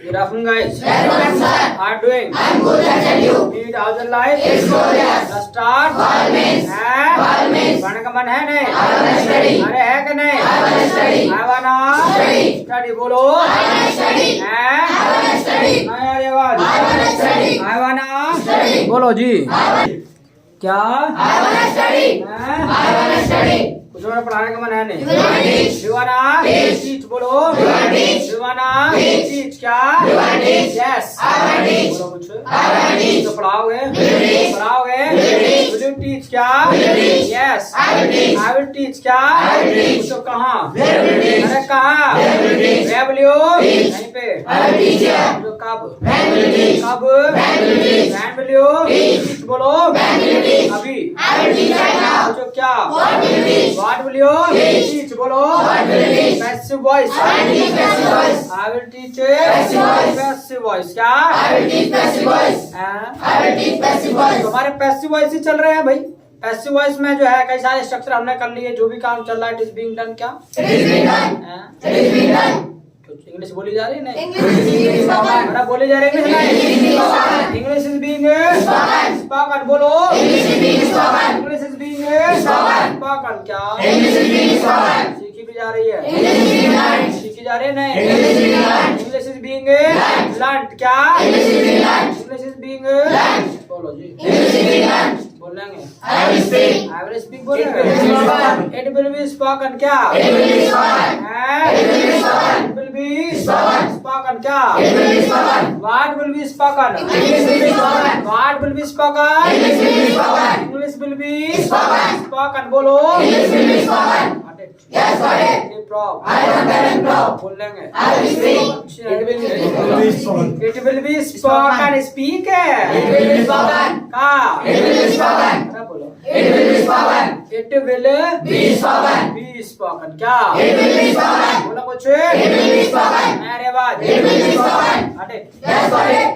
Good afternoon, guys. Welcome, sir. How are you doing? I'm good, I tell you. Need how's your life? It's glorious. Let's start. All means. है? All means. पढ़ने का मन है नहीं? I wanna study. अरे है कि नहीं? I wanna study. I wanna Study. study बोलो. I wanna study. है? I wanna study. नहीं आ रही आवाज. I wanna study. I wanna Study. बोलो जी. क्या? I wanna study. है? I wanna study. कुछ और पढ़ाने का मन है नहीं? You wanna teach. You wanna Teach. teach बोलो. You wanna teach. You wanna Teach. teach क्या? You wanna teach. Yes. I wanna teach. बोलो कुछ. I wanna teach. तो पढ़ाओगे? Will you teach? पढ़ाओगे? Will you teach? Will you teach क्या? Will you teach? Yes. I will teach. I will teach क्या? I will teach. तो कहाँ? Where will you teach? अरे कहाँ? Where will you teach? Where will you? Teach. यहीं पे. I will teach here. तो कब? When will you teach? कब? When will you teach? When will you? Teach. Teach बोलो. When will you teach? अभी. I will teach right now. तो क्या? What will you teach? What will you? Teach. Teach बोलो. What will you teach? Passive voice. I will teach passive voice. I will teach Passive voice. passive voice क्या? I will teach passive voice. हाँ? I will teach passive voice. हमारे passive voice ही चल रहे हैं भाई. Passive voice में जो है कई सारे स्ट्रक्चर हमने कर लिए. जो भी काम चल रहा है इट इज बीइंग डन क्या? It is being done. हाँ? It is being done. English बोली जा रही है नहीं? English is being spoken. अरे बोली जा रही है English is being spoken. English is being Spoken. Spoken बोलो. English is being spoken. English is being Spoken. Spoken क्या? English is being spoken. सीखी भी जा रही है. English is being learned. सीखी जा रही है नहीं? English is being learned. English is being Learned. Learned क्या? English is being learned. English is being Learned. बोलो जी. English is being learned. बोलेंगे. I will speak. I will speak It will be बोलेंगे. spoken. It will be spoken क्या? It will be spoken. हैं? It will be spoken. It will be Spoken. spoken क्या? It will be spoken. What will be spoken? English will be spoken. What will be spoken? English will be spoken. English will be Spoken. spoken बोलो. English will be spoken. Got it. Yes, got it. ये probe. I don't have any problem. बोल लेंगे. I will speak. It will be spoken. Speak है. It will be spoken. का? It will be spoken. क्या बोलो? It will be spoken. It will Be spoken. be spoken क्या? It will be spoken. बोला कुछ? It will be spoken. अरे आवाज. It will be spoken. Got it. Yes, got it.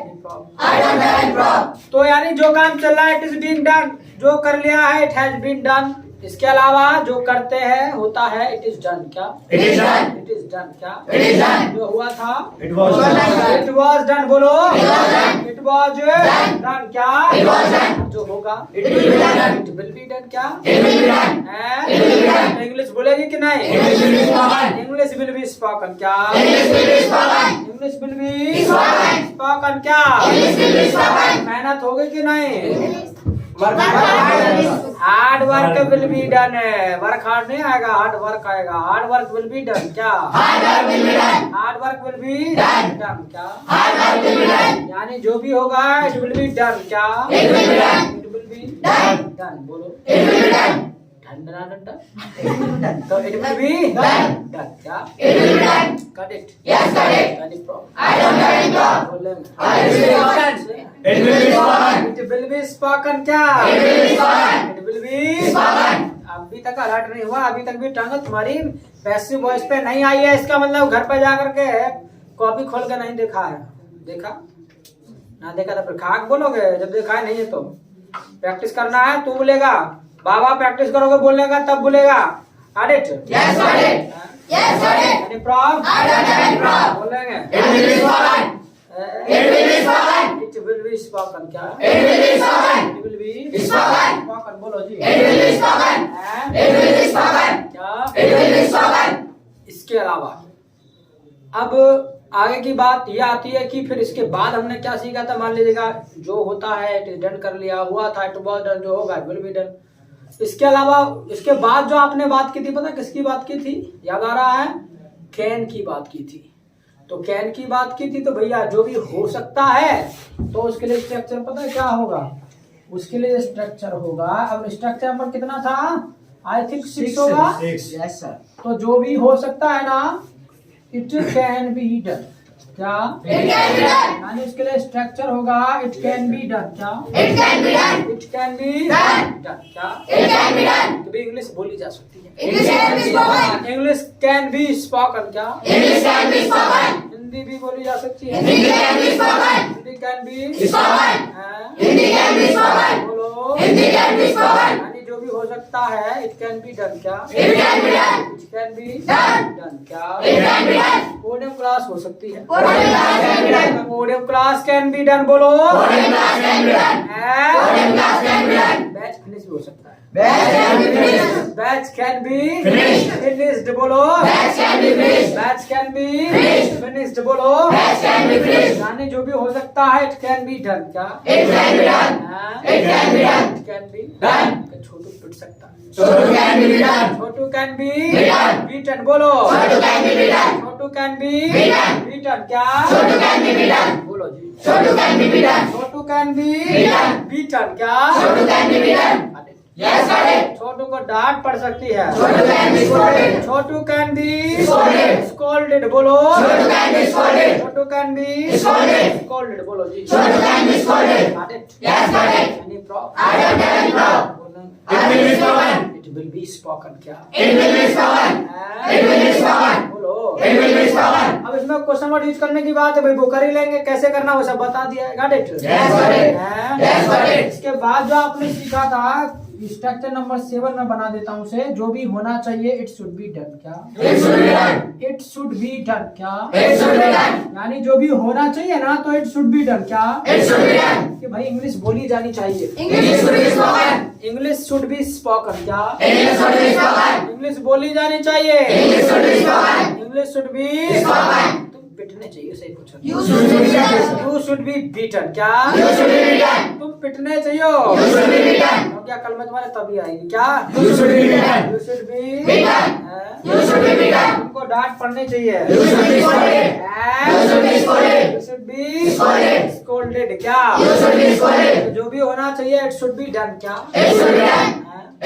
I don't have any problem. तो यानी जो काम चल रहा है इट इज बीइंग डन. जो कर लिया है इट हैज बीन डन. इसके अलावा जो करते हैं होता है इट इज डन क्या? It is done. It is done क्या? It is done. जो हुआ था It was done. It was done बोलो. It was done. It was Done. Done क्या? It was done. जो होगा It will be done. It will be done क्या? It will be done. It will be done. English बोलेगी कि नहीं? English will be spoken. English will be spoken क्या? English will be spoken. English will be Spoken. Spoken क्या? English will be spoken. मेहनत होगी कि नहीं? Work. Hard work will be done. Work hard नहीं आएगा, हार्ड वर्क आएगा. Hard work will be done क्या? Hard work will be done. Hard work will be Done. Done क्या? Hard work will be done. यानी जो भी होगा it will be done क्या? It will be done. It will be Done. Done बोलो. It will be done. डंडा डंडा तो it will be Done. Done क्या? It will be done. Got it. Yes, got it. यानी problem I don't have any problem. बोलेंगे. I will be spoken. It will be spoken. It will be spoken क्या? It will be spoken. It will be Spoken. अभी तक alert नहीं हुआ. अभी तक भी टंग तुम्हारी पैसिव वॉइस पे नहीं आई है. इसका मतलब घर पे जाकर के कॉपी खोल के नहीं देखा है. देखा ना देखा तो फिर खाक बोलोगे. जब देखा है नहीं है तो प्रैक्टिस करना है. तू बोलेगा बाबा प्रैक्टिस करोगे बोलने का तब बोलेगा. Got it? Yes, got it. Yes, got it. Any problem? I don't have any problem. बोलेंगे. It will be spoken. It will be spoken. It will be spoken क्या? It will be spoken. It will be Spoken. spoken बोलो जी. It will be spoken. हैं? It will be spoken. क्या? It will be spoken. इसके अलावा अब आगे की बात ये आती है कि फिर इसके बाद हमने क्या सीखा था. मान लीजिएगा जो होता है इट इज डन कर लिया. हुआ था इट वाज डन. जो होगा इट विल बी डन. इसके अलावा इसके बाद जो आपने बात की थी पता किसकी बात की थी? याद आ रहा है? कैन की बात की थी. तो कैन की बात की थी तो भैया जो भी हो सकता है तो उसके लिए स्ट्रक्चर पता है क्या होगा? उसके लिए स्ट्रक्चर होगा. अब स्ट्रक्चर नंबर कितना था? आई थिंक 6 होगा. Yes, sir. तो जो भी हो सकता है ना इट कैन बी डन क्या? It can be done. यानी इसके लिए स्ट्रक्चर होगा इट कैन बी डन क्या? It can be done. It can B Done. Done क्या? It can be done. तो भी इंग्लिश बोली जा सकती है. English can be spoken. English can be spoken क्या? English can be spoken. Hindi भी बोली जा सकती है. Hindi can be spoken. Hindi can be Spoken. हैं? Hindi can be spoken. बोलो. Hindi can be spoken. यानी जो भी भी हो सकता है इट कैन बी डन क्या? It can be done. It can B Done. Done क्या? It can be done. Podium class हो सकती है। Podium class can be done. Podium class can be done बोलो। Podium class can be done. Podium class can be done. Batch finish भी हो सकता है। Batch can be finished. Batch can be Finished. Finished बोलो। Batch can be finished. Batch can be Finished. Finished बोलो। Batch can be finished. यानी जो भी हो सकता है इट कैन बी डन क्या? It can be done. It can be done. It can B Done. छोटू पिट सकता है। Chotu can be done. Chhotu can be done. Beaten बोलो। Chotu can be done. Chhotu can be done. Beaten क्या? Chotu can be done. बोलो जी। Chotu can be done. Chhotu can be done. Beaten क्या? Chotu can be done. Yes, got it. छोटू को डांट पड़ सकती है। Chotu can be scolded. Chhotu can be Scolded. Scolded बोलो। Chotu can be scolded. Chhotu can be Scolded. Scolded बोलो जी। Chotu can be scolded. Got it? Yes, got it. Any problem? I don't have any problem. It will be spoken. It will be spoken क्या? It will be spoken. It will be spoken. बोलो। It will be spoken. अब इसमें question word use करने की बात है भाई, वो कर ही लेंगे, कैसे करना वो सब बता दिया है। Got it? Yes, got it. Yes, got it. इसके बाद जो आपने सीखा था स्ट्रक्चर नंबर 7 में बना देता हूँ उसे, जो भी होना चाहिए इट शुड बी डन क्या? It should be done. It should be done क्या? It should be done. यानी जो भी होना चाहिए ना तो इट शुड बी डन क्या? It should be done. कि भाई इंग्लिश बोली जानी चाहिए। English should be spoken. English should be spoken क्या? English should be spoken. English बोली जानी चाहिए। English should be spoken. English should be Spoken. तुम पिटने चाहिए, सही पूछा। You should be done. You should be beaten क्या? You should be done. तुम पिटने चाहिए। You should be done. तो क्या कल में तुम्हारे तभी आएगी क्या? You should be done. You should be Beaten. You should be done. तुमको डांट पड़नी चाहिए। You should be scolded. You should be scolded. You should be Scolded. Scolded क्या? You should be scolded. जो भी होना चाहिए इट शुड बी डन क्या? It should be done.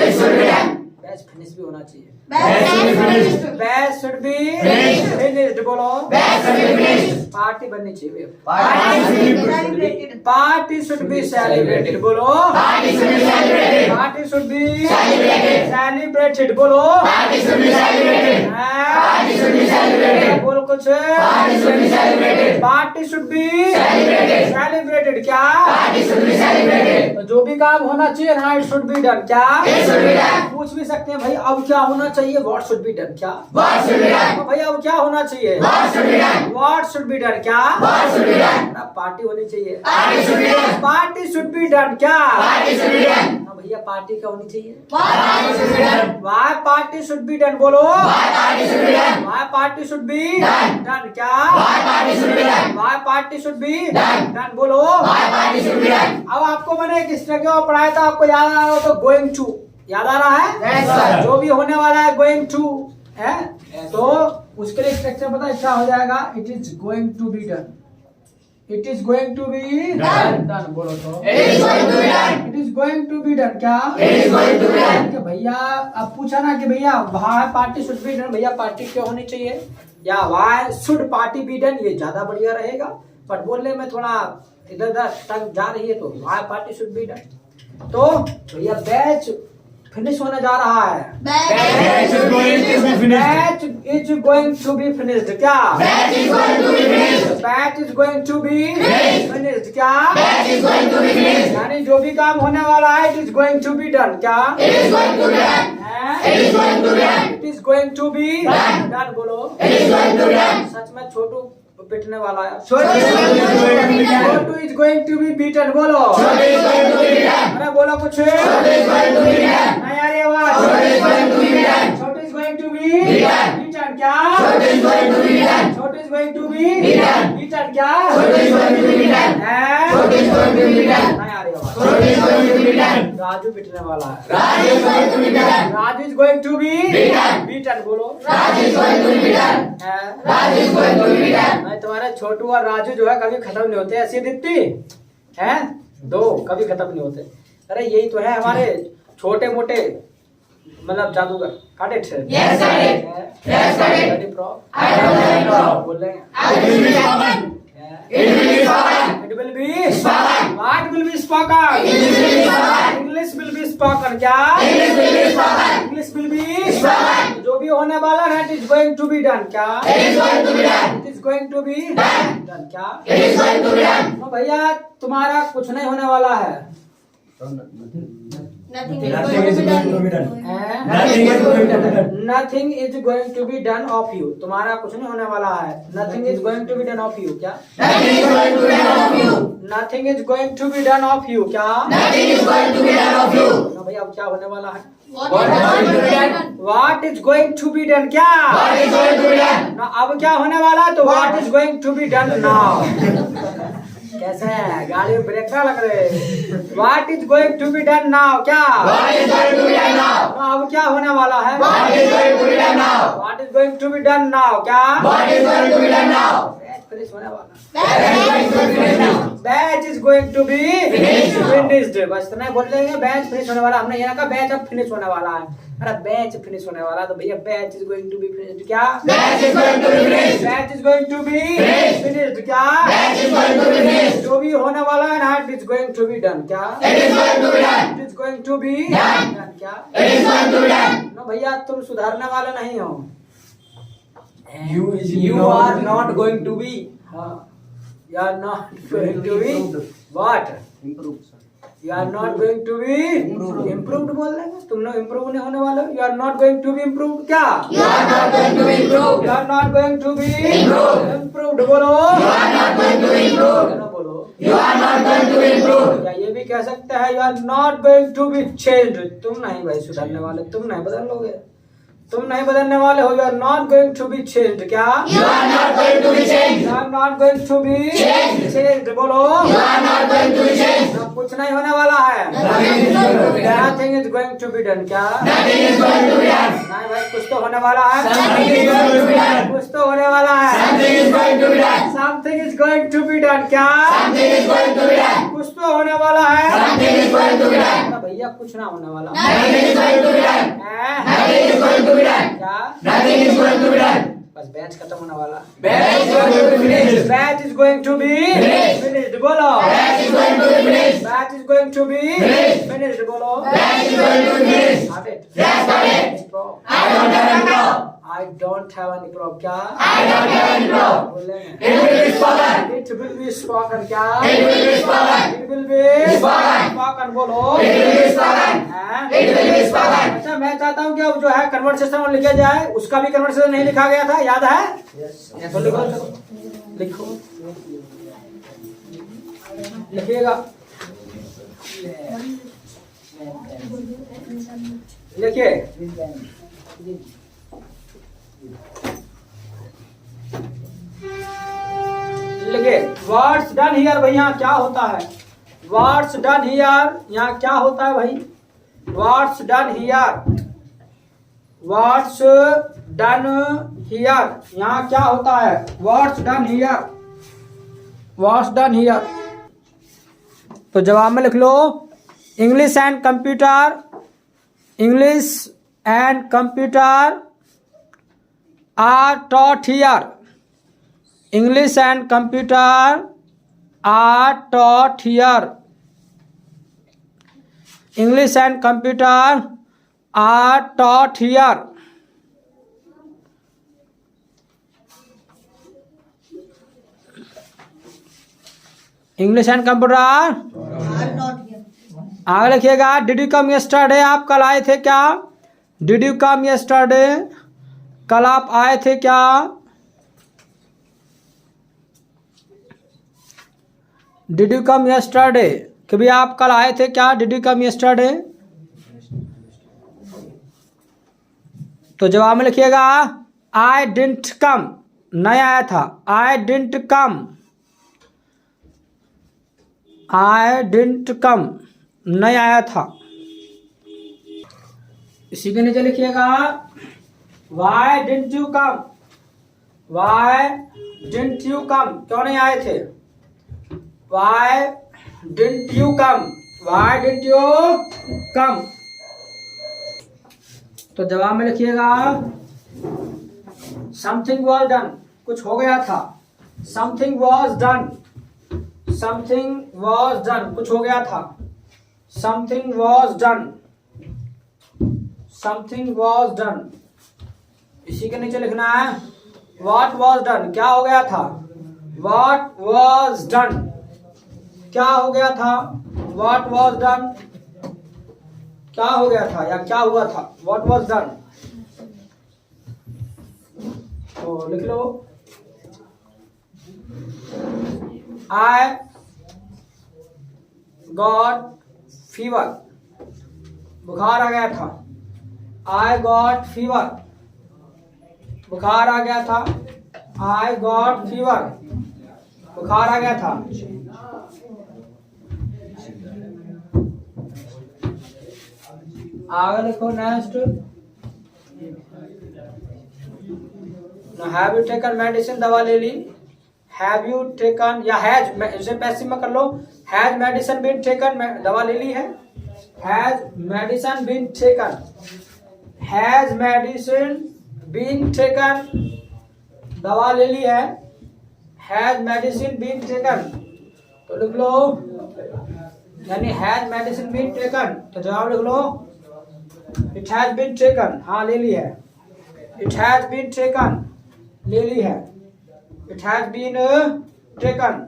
It should be done. Batch finish भी होना चाहिए। Batch should be finished. Batch should be Finished. Finished बोलो। Batch should be finished. Party बननी चाहिए। Party should be celebrated. Party should be celebrated बोलो। Party should be celebrated. Party should B Celebrated. Celebrated बोलो। Party should be celebrated. Party should be celebrated. बोल कुछ। Party should be celebrated. Party should B Celebrated. Celebrated क्या? Party should be celebrated. तो जो भी काम होना चाहिए ना इट शुड बी डन क्या? It should be done. पूछ भी सकते हैं भाई अब क्या होना चाहिए, व्हाट शुड बी डन क्या? What should be done? तो भाई अब क्या होना चाहिए? What should be done? What should be done क्या? What should be done? ना पार्टी होनी चाहिए। Party should be done. Party should be done क्या? Party should be done. ना भैया पार्टी क्या होनी चाहिए? Party should be done. Why party should be done बोलो। Why party should be done? Why party should be Done. Done क्या? Why party should be done? Why party should be Done. Done बोलो। Why party should be done? अब आपको मैंने किस तरह का पढ़ाया था, आपको याद आ रहा हो तो गोइंग टू याद आ रहा है? Yes, sir. जो भी होने वाला है गोइंग टू है, तो उसके लिए स्ट्रक्चर पता है क्या हो जाएगा? It is going to be done. It is going to be Done. Done बोलो तो। It is going to be done. It is going to be done क्या? It is going to be done. कि भैया अब पूछा ना कि भैया why party should be done, भैया पार्टी क्यों होनी चाहिए, या why should party be done, ये ज्यादा बढ़िया रहेगा। बट बोलने में थोड़ा इधर उधर टंग जा रही है, तो why party should be done. तो भैया बैच फिनिश होने जा रहा है। Batch is going to be finished. Batch is going to be finished क्या? Batch is going to be finished. Batch is going to be Finished. Finished क्या? Batch is going to be finished. यानी जो भी काम होने वाला है it is going to be done क्या? It is going to be done. It is going to be done. It is going to be Done. Done बोलो। It is going to be done. सच में छोटू पिटने वाला है। Chotu is going to be done. Chotu is going to be beaten बोलो। Chotu is going to be done. अरे बोलो कुछ। Chotu is going to be done. नहीं आ रही आवाज। Chotu is going to be done. Chotu is going to be Beaten. Beaten क्या? Chotu is going to be done. Chotu is going to be Beaten. Beaten क्या? Chotu is going to be done. हैं? Chotu is going to be done. नहीं आ रही आवाज। Chotu is going to be done. Raju पिटने वाला है। Raj is going to be done. Raju is going to be Beaten. Beaten बोलो। Raj is going to be done. हैं? Raj is going to be done. मैं तुम्हारे छोटू और राजू जो है कभी खत्म नहीं होते, ऐसी दिखती है, दो कभी खत्म नहीं होते। अरे यही तो है हमारे छोटे मोटे मतलब जादूगर। काट it. Yes, got it. Yes, got it. Ready, bro? I don't have any problem. बोल रहे हैं। I will be spoken. It will be spoken. It will be Spoken. What will be spoken? English will be spoken. English will be spoken क्या? English will be spoken. English will be Spoken. जो भी होने वाला है it is going to be done क्या? It is going to be done. It is going to be Done. done क्या? It is going to be done. तो भैया तुम्हारा कुछ नहीं होने वाला है। Nothing is going to be done. Nothing is going to be done. Nothing is going to be done of you, तुम्हारा कुछ नहीं होने वाला है। Nothing is going to be done of you, क्या? Nothing is going to be done of you. Nothing is going to be done of you, क्या? Nothing is going to be done of you. ना भैया अब क्या होने वाला है? What is going to be done? What is going to be done, क्या? What is going to be done? ना अब क्या होने वाला है? तो what is going to be done now. कैसे है, गाड़ी में ब्रेक ना लग रहे। What is going to be done now, क्या? What is going to be done now? ना अब क्या होने वाला है? What is going to be done now? What is going to be done now, क्या? What is going to be done now? Finish होने वाला। What is going to be done now? Batch is going to be Finished. Finished. बस इतना ही बोल देंगे, batch finish होने वाला। हमने ये कहा बैच अब फिनिश होने वाला है। अरे बैच फिनिश होने वाला, तो भैया batch is going to be finished, क्या? Batch is going to be finished. Batch is going to be Finished. Finished, क्या? Batch is going to be finished. जो भी होने वाला है ना, it is going to be done, क्या? It is going to be done. It is going to be Done. Done, क्या? It is going to be done. No भैया तुम सुधारने वाले नहीं हो। You are not going to be You are not going to be what? improved. You are not going to be improved बोल देंगे। तुम लोग improve नहीं होने वाले। You are not going to be improved, क्या? You are not going to be improved. You are not going to be Improved. improved बोलो। You are not going to be improved. ना बोलो। You are not going to be improved. या ये भी कह सकते हैं you are not going to be changed। तुम नहीं भाई सुधारने वाले, तुम नहीं बदल लोगे, तुम नहीं बदलने वाले हो। You are not going to be changed, क्या? You are not going to be changed. You are not going to be changed बोलो। You are not going to be changed. ना कुछ नहीं होने वाला है। Nothing is going to be done. Nothing is going to be done, क्या? Nothing is going to be done. नहीं भाई कुछ तो होने वाला है। Something is going to be done. कुछ तो होने वाला है। Something is going to be done. Something is going to be done, क्या? Something is going to be done. कुछ तो होने वाला है। Something is going to be done. ना भैया कुछ ना होने वाला। Nothing is going to be done. हैं? Nothing is going to be done. क्या? Nothing is going to be done. बस बैच खत्म होने वाला। Batch is going to be finished. Batch is going to be Finished. finished बोलो। Batch is going to be finished. Batch is going to be Finished. finished बोलो। Batch is going to be finished. Have it. Yes, got it. Problem. I don't have any problem. I don't have any problem, क्या? I don't have any problem. बोलेंगे। It will be spoken. It will be spoken, क्या? It will be spoken. It will be Spoken. spoken बोलो। It will be spoken. हैं? It will be spoken. अच्छा मैं चाहता हूँ कि अब जो है कन्वर्सेशन में लिखा जाए, उसका भी कन्वर्सेशन नहीं लिखा गया था, याद है? तो लिखो, लिखो, लिखिएगा, लिखिए। लिखिए व्हाट्स डन हियर भाई, यहाँ क्या होता है? व्हाट्स डन हियर, यहाँ क्या होता है भाई? What's done here, what's done here, यहाँ क्या होता है? What's done here, what's done here. तो जवाब में लिख लो English and computer, English and computer are taught here, English and computer are taught here, English and computer are taught here. English and computer आगे लिखिएगा। डिड यू कम यस्टरडे, आप कल आए थे क्या? डिड यू कम यस्टरडे, कल आप आए थे क्या? डिड यू कम यस्टरडे, कभी आप कल आए थे क्या? Did you come yesterday. तो जवाब में लिखिएगा आई डिडंट कम, नहीं आया था। I didn't come, I didn't come, नहीं आया था। इसी के नीचे लिखिएगा Y didn't you come, Y didn't you come, क्यों नहीं आए थे? Y didn't you come, Y didn't you come. तो जवाब में लिखिएगा समथिंग वॉज डन, कुछ हो गया था। Something was done, something was done, कुछ हो गया था। Something was done, something was done. इसी के नीचे लिखना है व्हाट वॉज डन, क्या हो गया था? व्हाट वॉज डन, क्या हो गया था? What was done. क्या हो गया था या क्या हुआ था, व्हाट वाज डन। तो लिख लो, आई गॉट फीवर, बुखार आ गया था। आई गॉट फीवर, बुखार आ गया था। आई गॉट फीवर, बुखार आ गया था। आगे लिखो next, have you taken medicine, दवा ले ली। हैव यू टेकन या हैज, इसे पैसिव में कर लो, हैज मेडिसिन बीन टेकन, दवा ले ली है। Has medicine been taken, has medicine been taken, दवा ले ली है। हैज मेडिसिन बीन टेकन, तो लिख लो, यानी हैज मेडिसिन बीन टेकन, तो जवाब लिख लो इट हैज बीन टेकन, हाँ ले ली है। इट हैज बीन टेकन, ले ली है। It has been taken.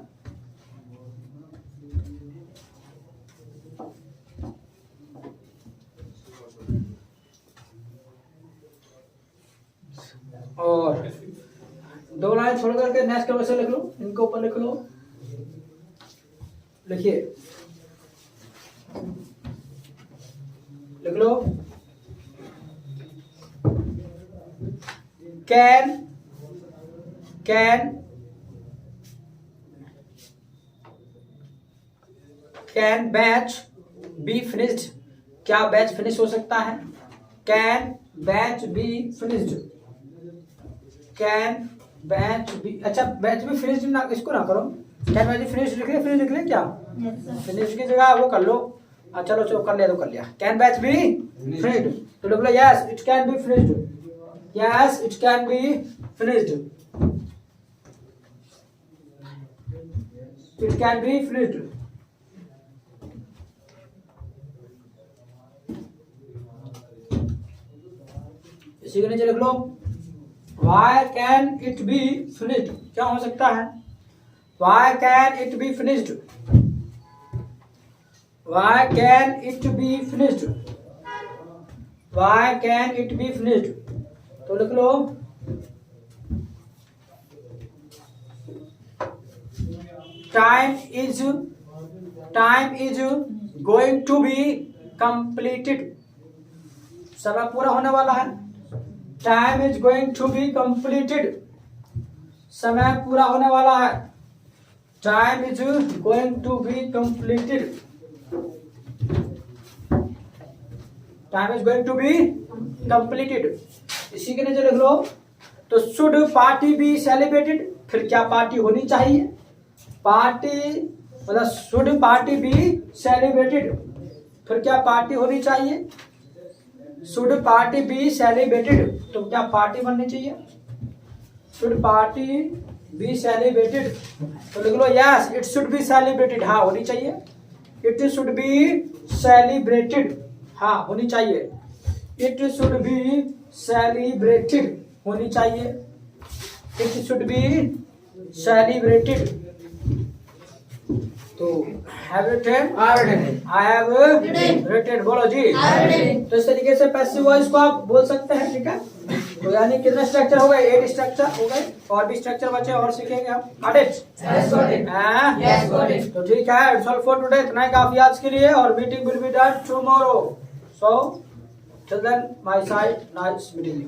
और दो लाइन छोड़ करके नेक्स्ट के वैसे लिख लो, इनको ऊपर लिख लो। लिखिए, लिख लो, कैन बैच बी फिनिश्ड, क्या बैच फिनिश हो सकता है। Can batch be finished, can batch be, अच्छा बैच बी फिनिश्ड ना, इसको ना करो, कैन बैच बी फिनिश्ड लिख ले, फिनिश लिख ले, क्या फिनिश की जगह वो कर लो। चलो चलो कर लिया तो कर लिया। कैन बैच बी फिनिश्ड, तो लिख लो yes it can be finished, yes it can be finished, it can be finished. इसी के नीचे लिख लो why can it be finished, क्या हो सकता है। why can it be finished, why can it be finished, why can it be finished, तो लिख लो time is going to be completed, समय पूरा होने वाला है। Time is going to be completed, समय पूरा होने वाला है। Time is going to be completed, time is going to be completed. इसी के नीचे लिख लो, तो शुड पार्टी बी सेलिब्रेटेड, फिर क्या पार्टी होनी चाहिए। पार्टी मतलब शुड पार्टी बी सेलिब्रेटेड, फिर क्या पार्टी होनी चाहिए। शुड पार्टी बी सेलिब्रेटेड, तो क्या पार्टी बननी चाहिए। शुड पार्टी बी सेलिब्रेटेड, तो लिख लो yes it should be celebrated, हाँ होनी चाहिए। इट शुड बी सेलिब्रेटेड, हाँ होनी चाहिए। इट शुड बी सेलिब्रेटेड, होनी चाहिए। It should be celebrated. तो have written, I have written, बोलो जी। तो इस तरीके से पैसिव वॉइस को आप बोल सकते हैं, ठीक है। तो यानी कितने स्ट्रक्चर हो गए, 8 स्ट्रक्चर हो गए, और भी स्ट्रक्चर बचे और सीखेंगे हम। Got it? तो ठीक है, इट्स ऑल फॉर टुडे, इतना ही काफी आज के लिए, और meeting will be done tomorrow. So till then my side, nice meeting you.